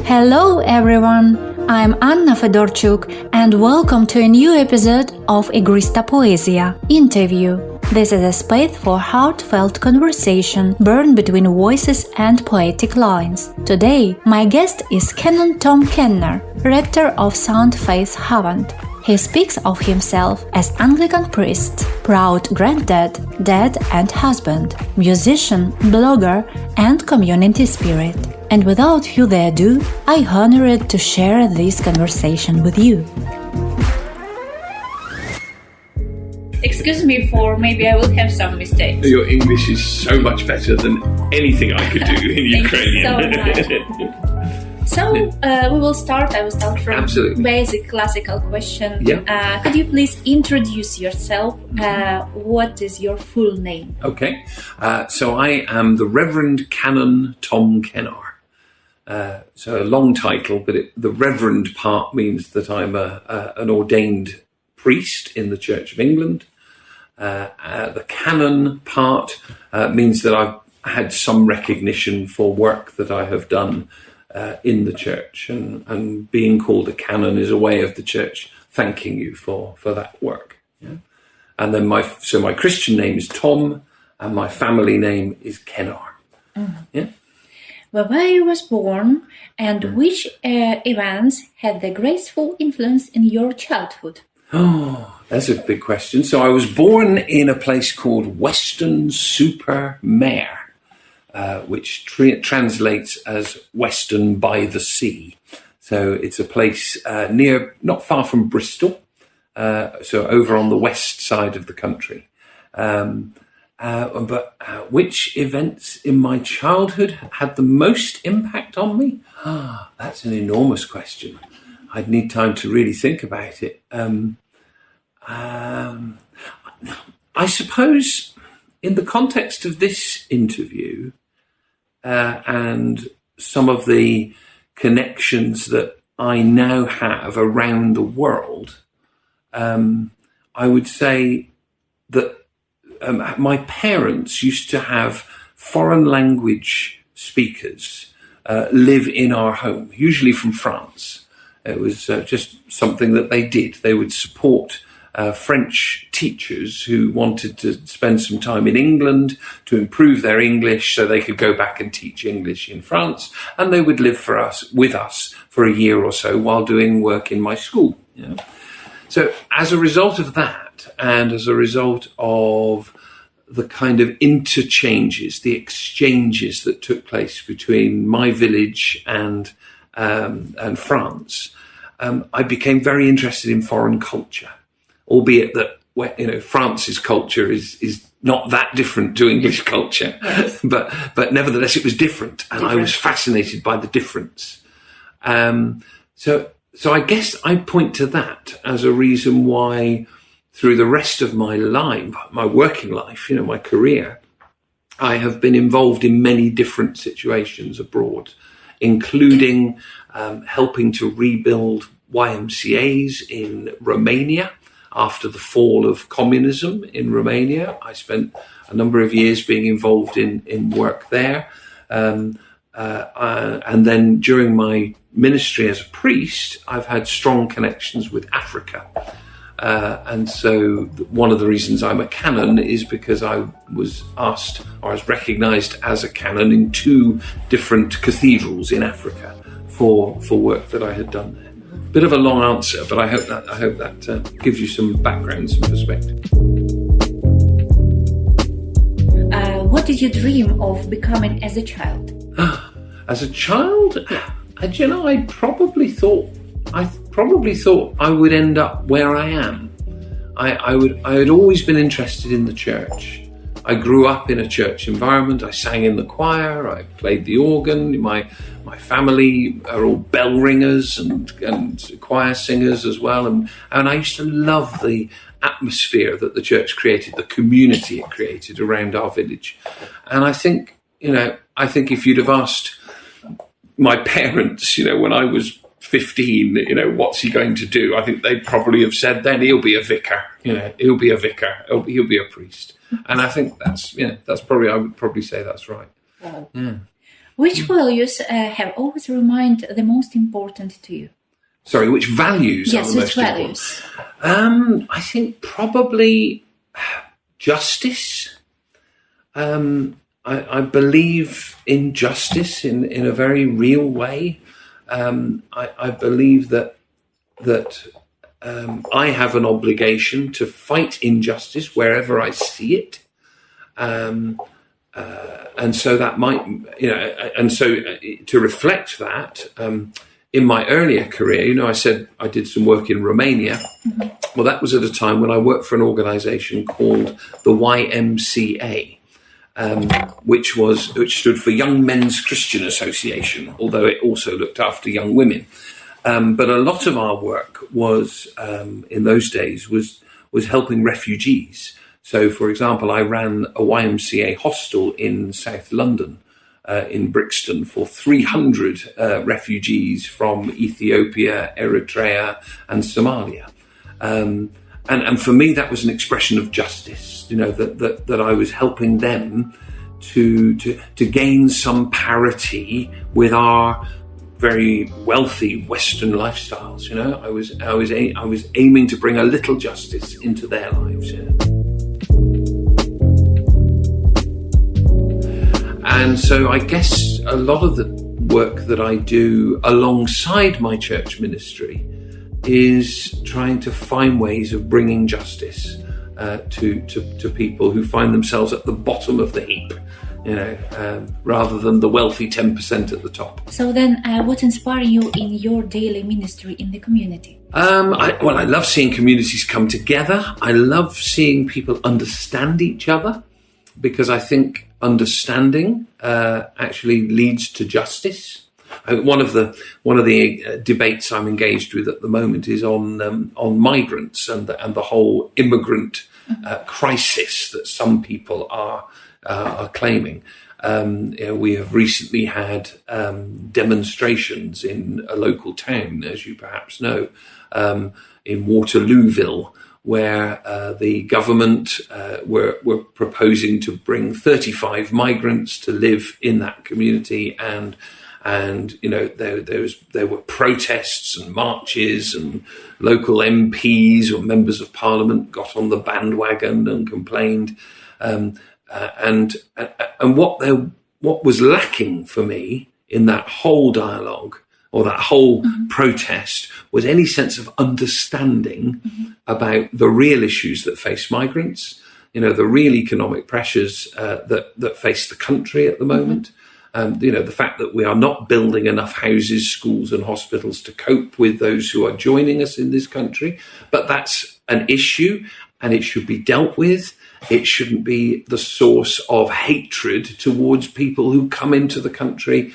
Hello everyone, I'm Anna Fedorchuk and welcome to a new episode of Igrysta Poezia interview. This is a space for heartfelt conversation born between voices and poetic lines. Today, my guest is Canon Tom Kennar, Rector of Sound Faith Havant. He speaks of himself as Anglican priest, proud granddad, dad and husband, musician, blogger and community spirit. And without further ado, I honor it to share this conversation with you. Excuse me for maybe I will have some mistakes. Your English is so much better than anything I could do in Ukrainian. Thank you so much. So we will start. I will start from Absolutely. Basic classical question. Yeah. Could you please introduce yourself? What is your full name? Okay. So I am the Reverend Canon Tom Kennar. So a long title, but the Reverend part means that I'm an ordained priest in the Church of England. The Canon part means that I've had some recognition for work that I have done in the church, and being called a canon is a way of the church thanking you for that work. Yeah? And then my Christian name is Tom, and my family name is Kennar. Mm-hmm. Yeah. Where you was born and which events had the graceful influence in your childhood? Oh, that's a big question. So I was born in a place called Weston-super-Mare, which translates as Western by the Sea. So it's a place not far from Bristol, so over on the west side of the country. But which events in my childhood had the most impact on me? That's an enormous question. I'd need time to really think about it. I suppose in the context of this interview and some of the connections that I now have around the world, I would say that my parents used to have foreign language speakers live in our home, usually from France. It was just something that they did. They would support French teachers who wanted to spend some time in England to improve their English so they could go back and teach English in France, and they would live with us for a year or so while doing work in my school. You know? So as a result of that, and as a result of the kind of interchanges, the exchanges that took place between my village and France, I became very interested in foreign culture, albeit that France's culture is not that different to English culture, yes. but nevertheless it was different, and I was fascinated by the difference. So I guess I point to that as a reason why, through the rest of my life, my working life, my career, I have been involved in many different situations abroad, including helping to rebuild YMCAs in Romania after the fall of communism in Romania. I spent a number of years being involved in work there. And then during my ministry as a priest, I've had strong connections with Africa. And so one of the reasons I'm a canon is because I was asked, or I was recognized as a canon in 2 different cathedrals in Africa for work that I had done there. Bit of a long answer, but I hope that gives you some background, some perspective. What did you dream of becoming as a child? As a child, I probably thought I would end up where I am. I had always been interested in the church. I grew up in a church environment. I sang in the choir. I played the organ. My family are all bell ringers and choir singers as well. And I used to love the atmosphere that the church created, the community it created around our village. And I think if you'd have asked my parents, when I was 15, what's he going to do? I think they'd probably have said then he'll be a vicar, he'll be a vicar, he'll be a priest. And I think that's probably, I would probably say that's right. Wow. Yeah. Which values have always remained the most important to you? Sorry, which values are Yes, the which most values? important? I think probably justice. I believe in justice in a very real way. I believe that I have an obligation to fight injustice wherever I see it. And so that might, to reflect that, in my earlier career, I said I did some work in Romania. Mm-hmm. Well, that was at a time when I worked for an organization called the YMCA, which stood for Young Men's Christian Association, although it also looked after young women. But a lot of our work was, in those days, was helping refugees. So, for example, I ran a YMCA hostel in South London, in Brixton, for 300 refugees from Ethiopia, Eritrea, and Somalia. And for me, that was an expression of justice, that I was helping them to gain some parity with our very wealthy Western lifestyles. I was aiming to bring a little justice into their lives. Yeah. And so I guess a lot of the work that I do alongside my church ministry is trying to find ways of bringing justice to people who find themselves at the bottom of the heap, rather than the wealthy 10% at the top. So then, what inspires you in your daily ministry in the community? I love seeing communities come together. I love seeing people understand each other, because I think understanding actually leads to justice. One of the debates I'm engaged with at the moment is on migrants and the whole immigrant crisis that some people are claiming. We have recently had demonstrations in a local town, as you perhaps know, in Waterlooville, where the government were proposing to bring 35 migrants to live in that community, and there were protests and marches, and local MPs or members of parliament got on the bandwagon and complained, and what was lacking for me in that whole dialogue or that whole protest was any sense of understanding about the real issues that face migrants, the real economic pressures that face the country at the moment. The fact that we are not building enough houses, schools and hospitals to cope with those who are joining us in this country. But that's an issue and it should be dealt with. It shouldn't be the source of hatred towards people who come into the country,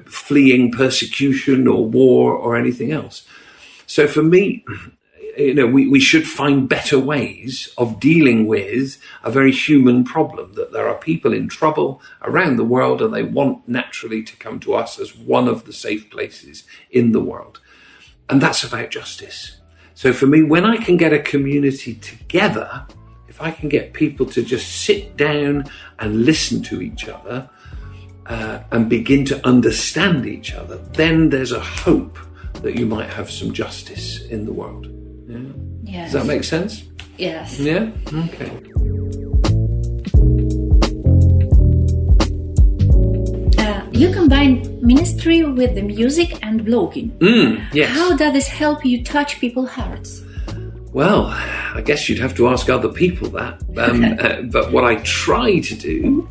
fleeing persecution or war or anything else. So for me, we should find better ways of dealing with a very human problem, that there are people in trouble around the world and they want naturally to come to us as one of the safe places in the world. And that's about justice. So for me, when I can get a community together, if I can get people to just sit down and listen to each other and begin to understand each other, then there's a hope that you might have some justice in the world. Yeah. Yes. Does that make sense? Yes. Yeah? Okay. You combine ministry with the music and blogging. Yes. How does this help you touch people's hearts? Well, I guess you'd have to ask other people that. But what I try to do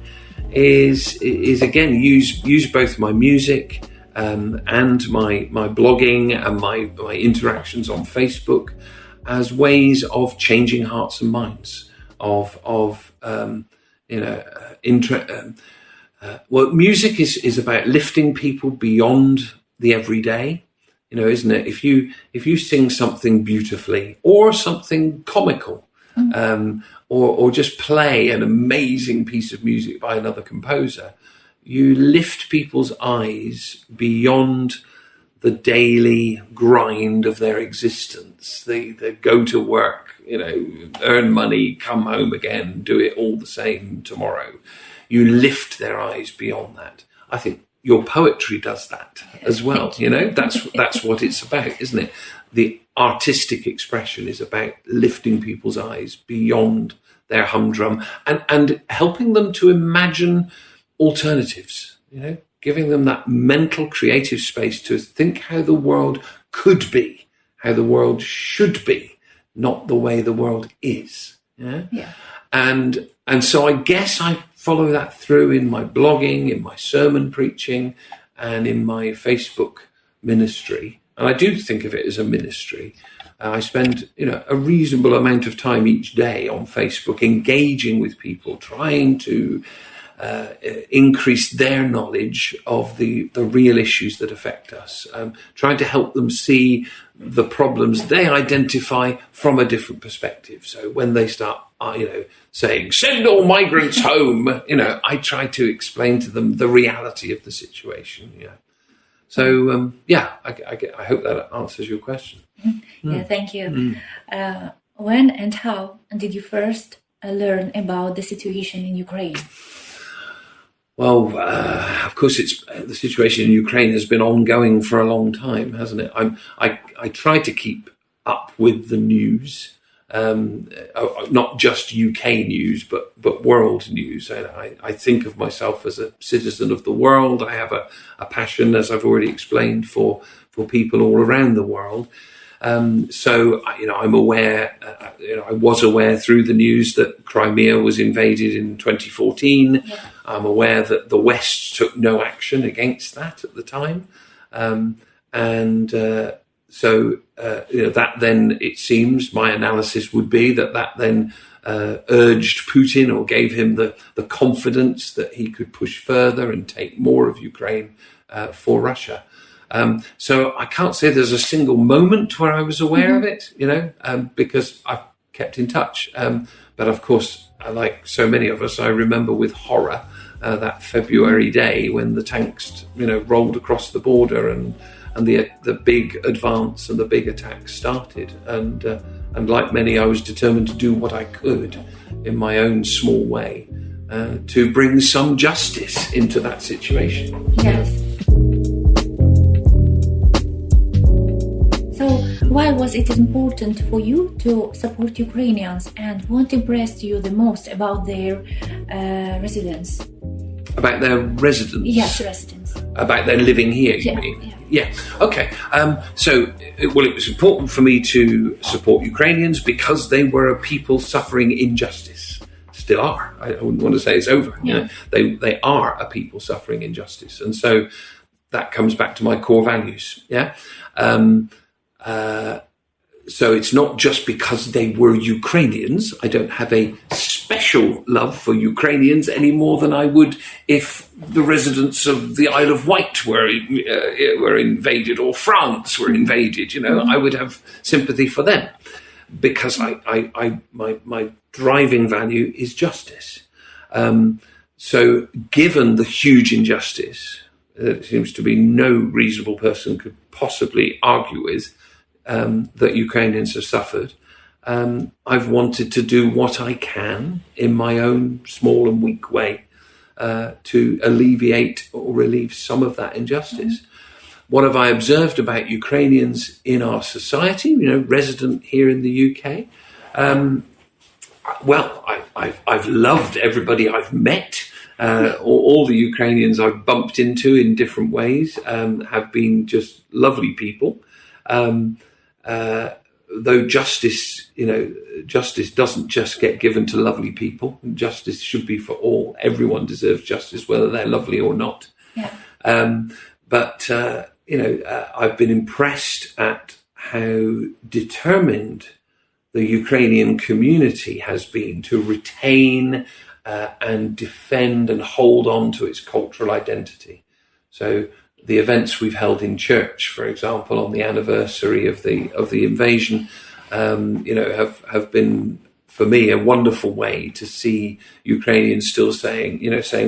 is again use both my music and my blogging and my interactions on Facebook as ways of changing hearts and minds. Music is about lifting people beyond the everyday. Isn't it? If you sing something beautifully or something comical, or just play an amazing piece of music by another composer, you lift people's eyes beyond the daily grind of their existence. They go to work, earn money, come home again, do it all the same tomorrow. You lift their eyes beyond that. I think your poetry does that as well. That's what it's about, isn't it? The artistic expression is about lifting people's eyes beyond their humdrum and helping them to imagine alternatives, giving them that mental creative space to think how the world could be, how the world should be, not the way the world is. Yeah. And so I guess I follow that through in my blogging, in my sermon preaching, and in my Facebook ministry. And I do think of it as a ministry. I spend, a reasonable amount of time each day on Facebook, engaging with people, trying to increase their knowledge of the real issues that affect us, trying to help them see the problems they identify from a different perspective. So when they start, saying, send all migrants home, I try to explain to them the reality of the situation. So, I hope that answers your question. Yeah, thank you. When and how did you first learn about the situation in Ukraine? Well, of course, the situation in Ukraine has been ongoing for a long time, hasn't it? I try to keep up with the news, not just UK news, but world news. I think of myself as a citizen of the world. I have a passion, as I've already explained, for people all around the world. So I'm aware. I was aware through the news that Crimea was invaded in 2014. Yeah. I'm aware that the West took no action against that at the time, so that then, it seems, my analysis would be that then urged Putin, or gave him the confidence that he could push further and take more of Ukraine for Russia. So I can't say there's a single moment where I was aware of it, because I've kept in touch. But of course, like so many of us, I remember with horror that February day when the tanks, rolled across the border and the big advance and the big attacks started. And like many, I was determined to do what I could in my own small way to bring some justice into that situation. Yes. So why was it important for you to support Ukrainians, and what impressed you the most about their residence? About their residence? Yes, residence. About their living here, you mean? Yeah. Okay. It was important for me to support Ukrainians because they were a people suffering injustice. Still are. I wouldn't want to say it's over. Yeah. They are a people suffering injustice, and so that comes back to my core values. Yeah. So it's not just because they were Ukrainians. I don't have a special love for Ukrainians any more than I would if the residents of the Isle of Wight were invaded, or France were invaded. I would have sympathy for them, because my driving value is justice. So given the huge injustice that it seems to be no reasonable person could possibly argue with, that Ukrainians have suffered, I've wanted to do what I can in my own small and weak way to alleviate or relieve some of that injustice. What have I observed about Ukrainians in our society, resident here in the UK? Well, I've loved everybody I've met. All the Ukrainians I've bumped into in different ways have been just lovely people. Though justice doesn't just get given to lovely people. Justice should be for all. Everyone deserves justice, whether they're lovely or not. Yeah. But I've been impressed at how determined the Ukrainian community has been to retain and defend and hold on to its cultural identity. So the events we've held in church, for example, on the anniversary of the invasion, have been, for me, a wonderful way to see Ukrainians still saying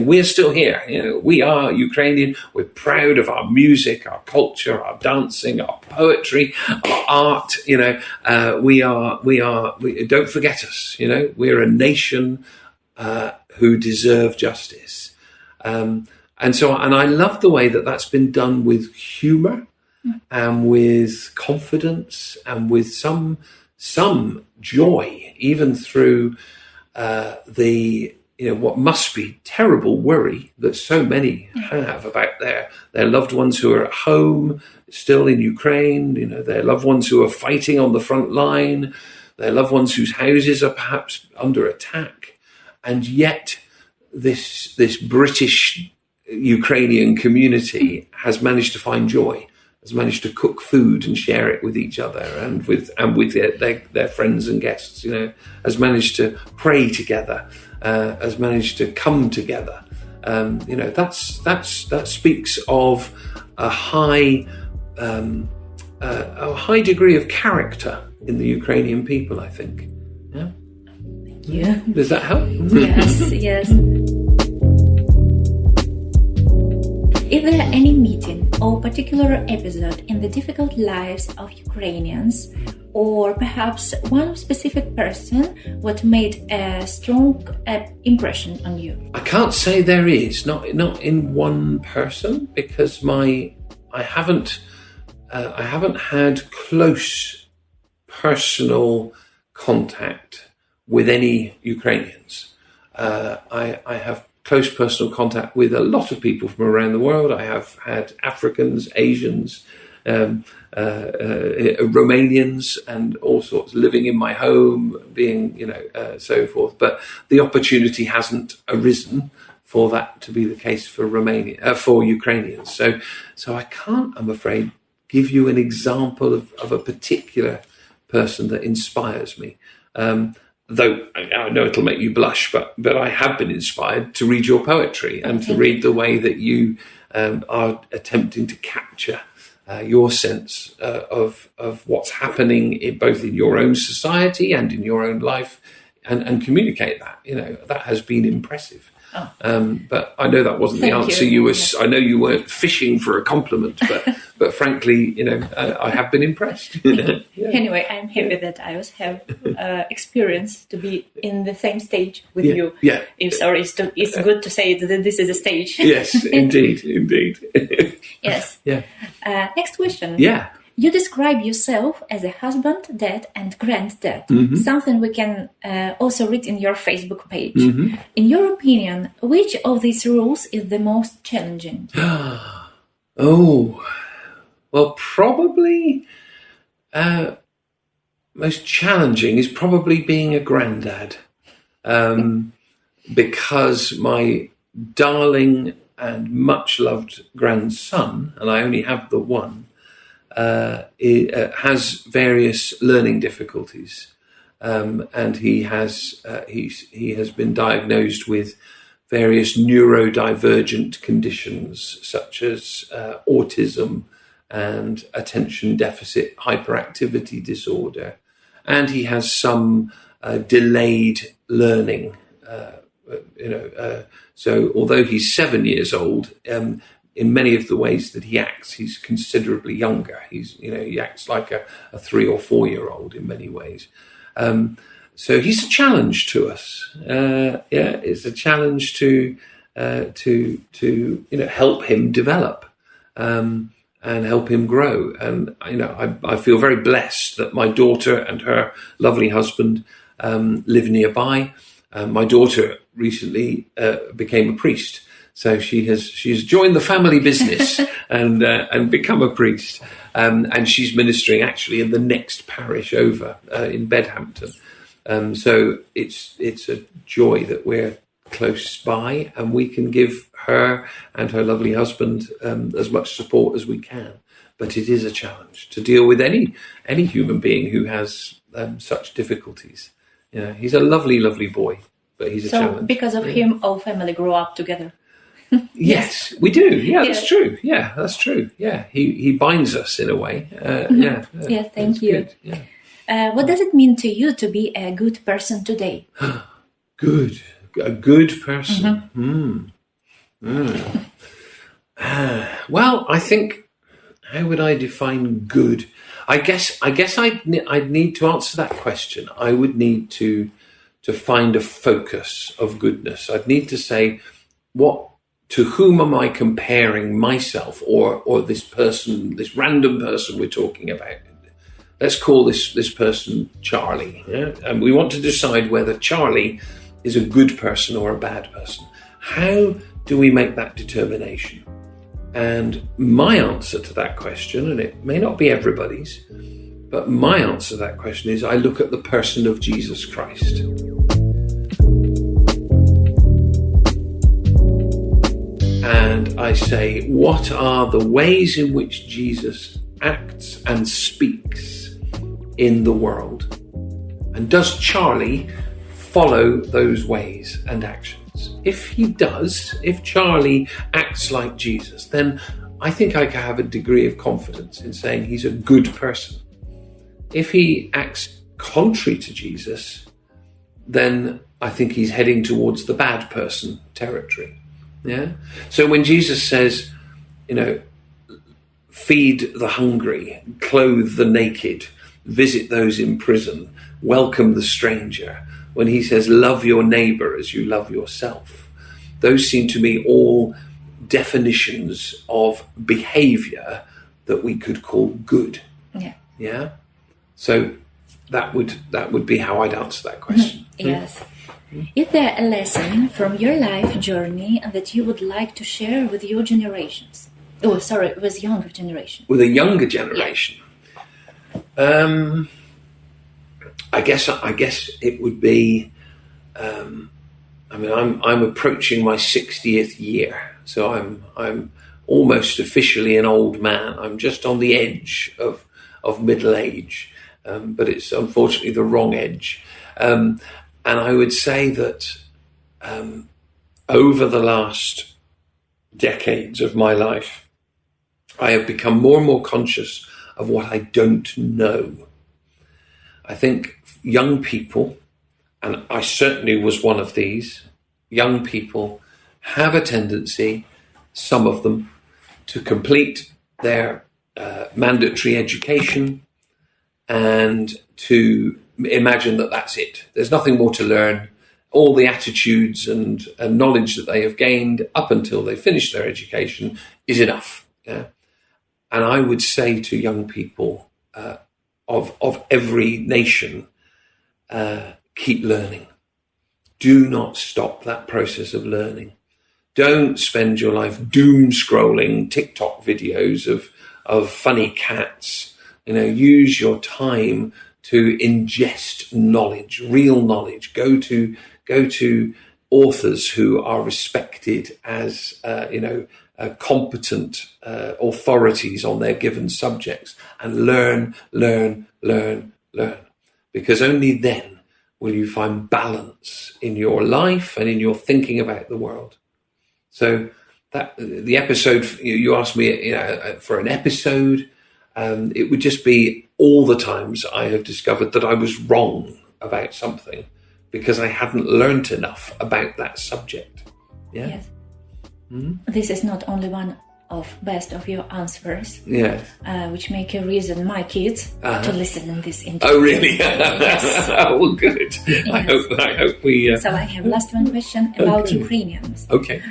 we're still here. We are Ukrainian. We're proud of our music, our culture, our dancing, our poetry, our art. We don't forget us. We're a nation who deserve justice. and I love the way that that's been done with humour and with confidence and with some joy, even through what must be terrible worry that so many have about their loved ones who are at home, still in Ukraine, their loved ones who are fighting on the front line, their loved ones whose houses are perhaps under attack. And yet this British Ukrainian community has managed to find joy, has managed to cook food and share it with each other and with their friends and guests, has managed to pray together, has managed to come together. That speaks of a high degree of character in the Ukrainian people, I think. Yeah. Yeah. Does that help? Yes, yes. Is there any meeting or particular episode in the difficult lives of Ukrainians, or perhaps one specific person, what made a strong impression on you? I can't say there is, not in one person, because I haven't had close personal contact with any Ukrainians. I have close personal contact with a lot of people from around the world. I have had Africans, Asians, Romanians, and all sorts living in my home, being so forth. But the opportunity hasn't arisen for that to be the case for for Ukrainians. So I can't, I'm afraid, give you an example of a particular person that inspires me. Though I know it'll make you blush, but I have been inspired to read your poetry and to read the way that you are attempting to capture your sense of what's happening both in your own society and in your own life, and communicate that. That has been impressive. But I know that wasn't the answer. I know you weren't fishing for a compliment, but frankly, I have been impressed. Yeah. Anyway, I'm happy that I also have experience to be in the same stage with you. Yeah. It's good to say that this is a stage. Yes, indeed. Yes. Yeah. Next question. Yeah. You describe yourself as a husband, dad, and granddad, something we can also read in your Facebook page. In your opinion, which of these roles is the most challenging? Well, probably most challenging is probably being a grandad, because my darling and much loved grandson, and I only have the one, has various learning difficulties, and he has been diagnosed with various neurodivergent conditions such as autism and attention deficit hyperactivity disorder, and he has some delayed learning. So although he's 7 years old, in many of the ways that he acts, he's considerably younger. He acts like a 3 or 4 year old in many ways. So he's a challenge to us. It's a challenge to help him develop and help him grow. And I feel very blessed that my daughter and her lovely husband live nearby. My daughter recently became a priest. So she's joined the family business and become a priest, and she's ministering actually in the next parish over in Bedhampton. So it's a joy that we're close by, and we can give her and her lovely husband as much support as we can. But it is a challenge to deal with any human being who has such difficulties. He's a lovely, lovely boy, but he's a challenge. So because of him, our family grew up together. Yes, we do. Yeah, that's true. Yeah, that's true. Yeah, he binds us in a way. Yeah, thank you. Yeah. What does it mean to you to be a good person today? A good person. Well, I think, how would I define good? I guess I'd need to answer that question. I would need to find a focus of goodness. I'd need to say, what to whom am I comparing myself or this person, this random person we're talking about? Let's call this person Charlie. Yeah? And we want to decide whether Charlie is a good person or a bad person. How do we make that determination? And my answer to that question, and it may not be everybody's, but my answer to that question is I look at the person of Jesus Christ. And I say, what are the ways in which Jesus acts and speaks in the world? And does Charlie follow those ways and actions? If he does, if Charlie acts like Jesus, then I think I can have a degree of confidence in saying he's a good person. If he acts contrary to Jesus, then I think he's heading towards the bad person territory. Yeah. So when Jesus says, feed the hungry, clothe the naked, visit those in prison, welcome the stranger, when he says, love your neighbor as you love yourself, those seem to me all definitions of behavior that we could call good. Yeah. Yeah. So that would be how I'd answer that question. Yes. Is there a lesson from your life journey that you would like to share with your generations? With younger generation. With a younger generation. Yeah. I guess it would be. I'm approaching my 60th year, so I'm almost officially an old man. I'm just on the edge of middle age, but it's unfortunately the wrong edge. And I would say that over the last decades of my life, I have become more and more conscious of what I don't know. I think young people, and I certainly was one of these, young people have a tendency, some of them, to complete their mandatory education and to imagine that that's it. There's nothing more to learn. All the attitudes and knowledge that they have gained up until they finish their education is enough. Yeah? And I would say to young people of every nation, keep learning. Do not stop that process of learning. Don't spend your life doom scrolling TikTok videos of funny cats. Use your time to ingest knowledge, real knowledge. Go to authors who are respected as competent authorities on their given subjects, and learn. Because only then will you find balance in your life and in your thinking about the world. So that the episode you asked me, for an episode, it would just be all the times I have discovered that I was wrong about something because I hadn't learnt enough about that subject. Yeah. Yes. Mm-hmm. This is not only one of best of your answers, yes, which make a reason my kids to listen in this interview. Oh, really? Yes. Oh, good. Yes. I hope we. So I have last one question about Ukrainians. Okay.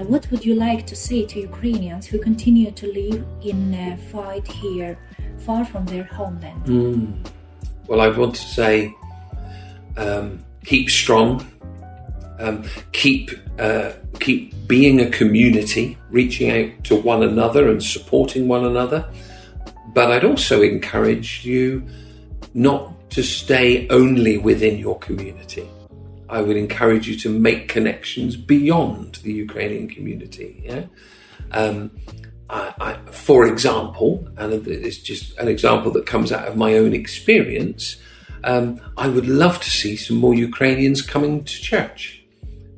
What would you like to say to Ukrainians who continue to live in a fight here, far from their homeland? Well, I want to say, keep strong. Keep being a community, reaching out to one another and supporting one another. But I'd also encourage you not to stay only within your community. I would encourage you to make connections beyond the Ukrainian community. Yeah? For example, and it's just an example that comes out of my own experience, I would love to see some more Ukrainians coming to church.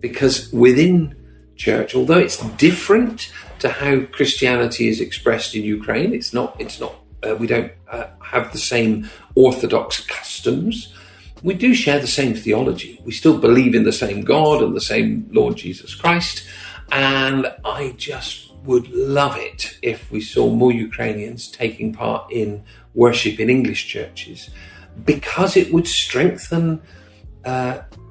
Because within church, although it's different to how Christianity is expressed in Ukraine, it's not. We don't have the same orthodox customs. We do share the same theology. We still believe in the same God and the same Lord Jesus Christ. And I just would love it if we saw more Ukrainians taking part in worship in English churches, because it would strengthen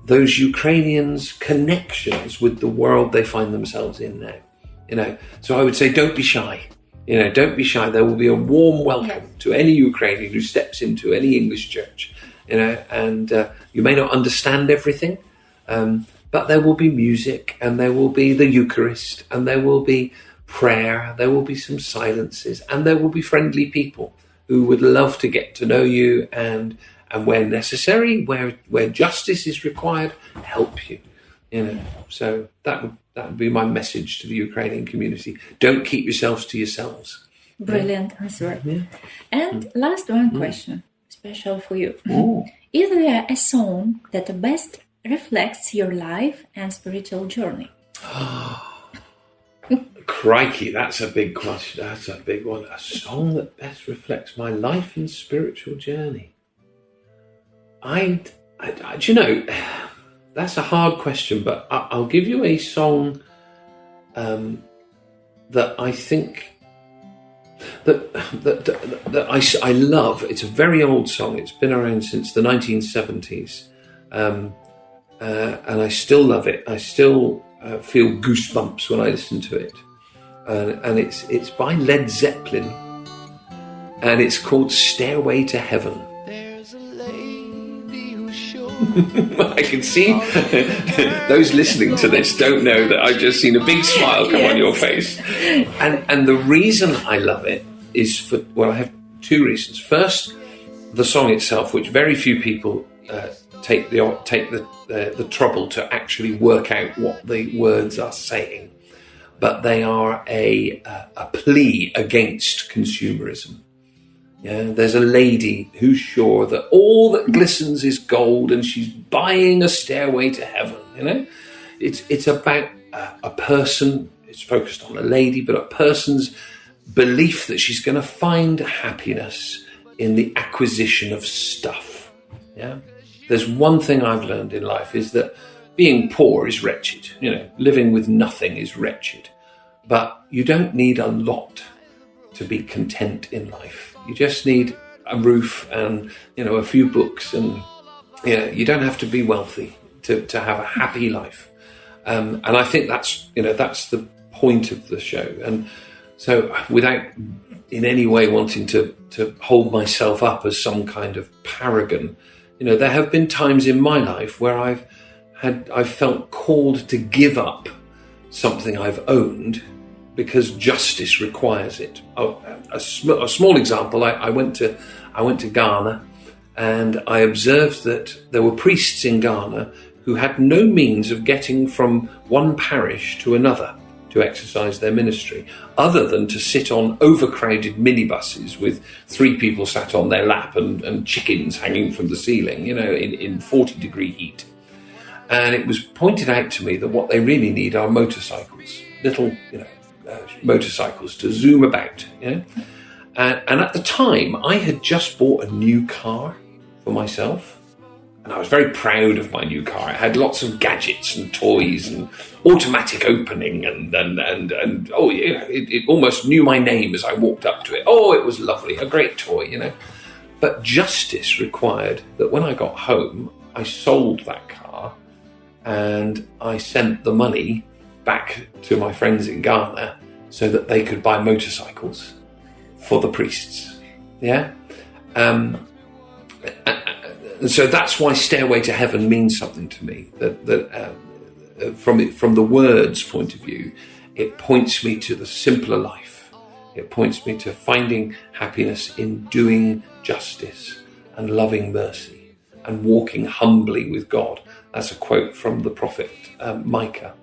those Ukrainians' connections with the world they find themselves in now. So I would say, don't be shy. Don't be shy. There will be a warm welcome to any Ukrainian who steps into any English church, and you may not understand everything, but there will be music, and there will be the Eucharist, and there will be prayer, there will be some silences, and there will be friendly people who would love to get to know you, and where necessary, where justice is required, help you. So that would be my message to the Ukrainian community. Don't keep yourselves to yourselves. Brilliant answer. Yeah. And last one question, special for you. Is there a song that best reflects your life and spiritual journey? Crikey, that's a big question. That's a big one. A song that best reflects my life and spiritual journey. That's a hard question, but I'll give you a song that I think that I love. It's a very old song. It's been around since the 1970s, and I still love it. I still feel goosebumps when I listen to it, and it's by Led Zeppelin, and it's called "Stairway to Heaven." I can see those listening to this don't know that I've just seen a big smile come on your face. And the reason I love it is I have two reasons. First, the song itself, which very few people take the trouble to actually work out what the words are saying. But they are a plea against consumerism. Yeah, there's a lady who's sure that all that glistens is gold, and she's buying a stairway to heaven. It's about a person. It's focused on a lady, but a person's belief that she's going to find happiness in the acquisition of stuff. Yeah, there's one thing I've learned in life is that being poor is wretched. Living with nothing is wretched, but you don't need a lot to be content in life. You just need a roof and, a few books, and, you don't have to be wealthy to have a happy life. And I think that's the point of the show. And so without in any way wanting to hold myself up as some kind of paragon, there have been times in my life where I've felt called to give up something I've owned because justice requires it. A small example, I went to Ghana, and I observed that there were priests in Ghana who had no means of getting from one parish to another to exercise their ministry, other than to sit on overcrowded minibuses with 3 people sat on their lap and chickens hanging from the ceiling, in 40-degree heat. And it was pointed out to me that what they really need are motorcycles, little, motorcycles to zoom about. And at the time, I had just bought a new car for myself, and I was very proud of my new car. It had lots of gadgets and toys and automatic opening, it almost knew my name as I walked up to it. Oh, it was lovely, a great toy, But justice required that when I got home, I sold that car and I sent the money back to my friends in Ghana so that they could buy motorcycles for the priests. Yeah? So that's why Stairway to Heaven means something to me. From the words point of view, it points me to the simpler life. It points me to finding happiness in doing justice and loving mercy and walking humbly with God. That's a quote from the prophet Micah.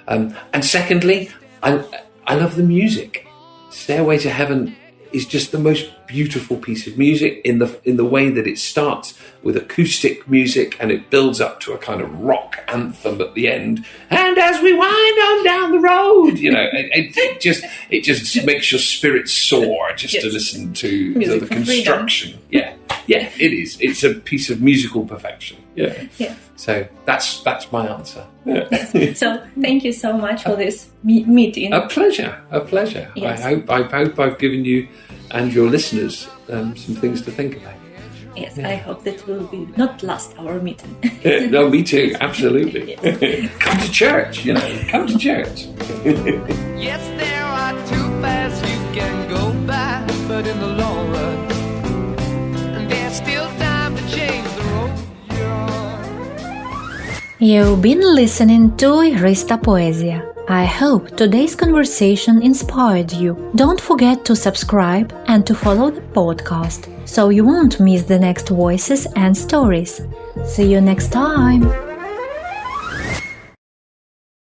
And secondly, I love the music. Stairway to Heaven is just the most beautiful piece of music in the way that it starts with acoustic music and it builds up to a kind of rock anthem at the end. And as we wind on down the road, it just makes your spirit soar just to listen to the construction. Freedom. Yeah, it is. It's a piece of musical perfection. Yeah. So that's my answer. Yeah. Yes. So thank you so much for this meeting. A pleasure. Yes. I hope I've given you and your listeners some things to think about. Yes, I hope that will be not last our meeting. No, me too, absolutely. Yes. Come to church, come to church. Yes, there are two paths you can go by, but in the long run, there's still time to change the road you're on. You've been listening to Igrysta Poezia. I hope today's conversation inspired you. Don't forget to subscribe and to follow the podcast so you won't miss the next voices and stories. See you next time!